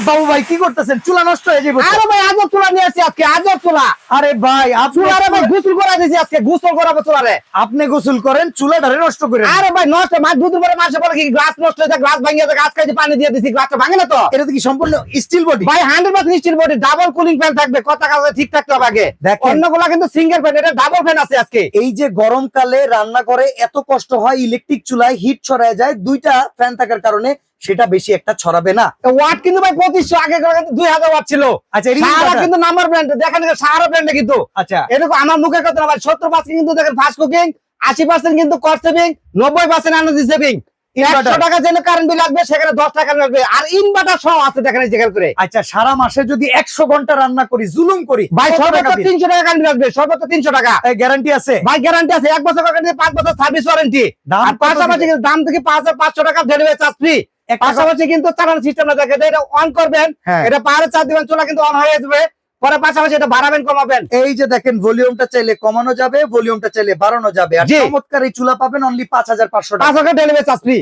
বাবু ভাই কি করতেছেন? চুলা নষ্ট হয়ে যাবে। আরে ভাই আজব চুলা নিয়ে আসছি আজকে, আজব চুলা। আরে ভাই চুলারে ভাই গোসল করা দিয়েছি আজকে, গোসল করাবো চুলারে। আপনি গোসল করেন, চুলাটারে নষ্ট করেন। আরে ভাই নষ্ট, মাছ দুধ পরে মাসে পরে কি গ্লাস নষ্ট হয়েছে, গ্লাস ভাঙিয়ে গাছ খাইতে পানি দিয়ে দিছি, গ্লাসটা ভাঙে না তো। এটা কি সম্পূর্ণ স্টিল বডি? ভাই 100% steel body, double cooling fan থাকবে, কথা কাজে ঠিক থাকতে হবে আগে। দেখেন। অন্যগুলা কিন্তু সিঙ্গেল ফ্যান, এটা ডাবল ফ্যান আছে আজকে। এই যে গরমকালে রান্না করে এত কষ্ট হয়, ইলেকট্রিক চুলায় হিট ছড়ায় যায়, দুইটা ফ্যান থাকার কারণে সেটা বেশি একটা ছড়াবে না। ওয়াট কিন্তু ভাই 2500, আগে কিন্তু 2000 ওয়াট ছিল। আচ্ছা, এর সাহারা inverter? কিন্তু নাম্বার ব্র্যান্ড, দেখেন সাহারা ব্র্যান্ডে কিন্তু। আচ্ছা, এরকম আমার মুখের কথা না ভাই, 70% কিন্তু দেখেন ফাস্ট কুকিং, 80% কিন্তু কস্ট সেভিং, 90% এনার্জি সেভিং। 100 টাকা যেন কারেন্ট বিল লাগবে সেখানে 10 টাকা লাগবে, আর ইনভার্টার সহ আছে দেখেন এই জায়গা করে। আচ্ছা, সারা মাসে যদি 100 ঘন্টা রান্না করি, জুলুম করি, ভাই সর্বোচ্চ 300 টাকা কারেন্ট বিল লাগবে, সর্বোচ্চ 300 টাকা। গ্যারান্টি আছে? ভাই গ্যারান্টি আছে, 1 বছর গ্যারান্টি, 5 বছর সার্ভিস ওয়ারেন্টি। দাম আর কত পাশাপাশি দিবেন? কিন্তু দাম থেকে 5500 টাকা ডেলিভারি চার্জ ফ্রি। একটা পাশাপাশি কিন্তু চালানো সিস্টেমটা দেখে, এটা অন করবেন, হ্যাঁ। এটা পাহাড়ে চাপ দিবেন, চুলা কিন্তু অন হয়ে যাবে। পরে পাশাপাশি এটা বাড়াবেন কমাবেন। এই যে দেখেন, ভলিউমটা চাইলে কমানো যাবে, ভলিউমটা চাইলে বাড়ানো যাবে। আর জি। চমৎকার এই চুলা পাবেন অনলি 5500 টাকা। 5 টাকা ডেলিভারি চার্জ ফ্রি।